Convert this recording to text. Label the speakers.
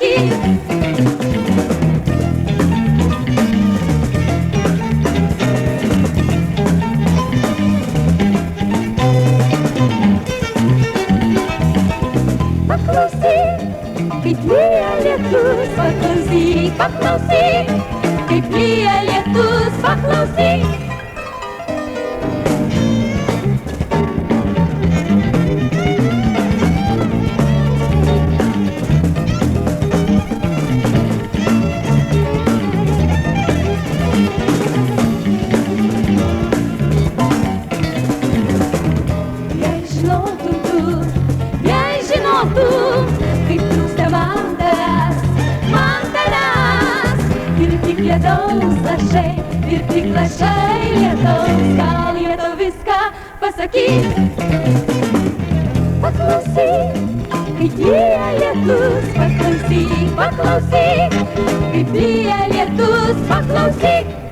Speaker 1: pasakyk. Paklausyk, kaip lyja lietus, paklausyk, paklausyk, kaip lyja lietus, paklausyk. Kaip trūksta man tavęs, ir tik lietaus lašai, ir tik lašai lietaus, gal lieto viską pasakyk. Paklausyk, kaip lyja lietus, paklausyk, paklausyk, kaip lyja lietus, paklausyk.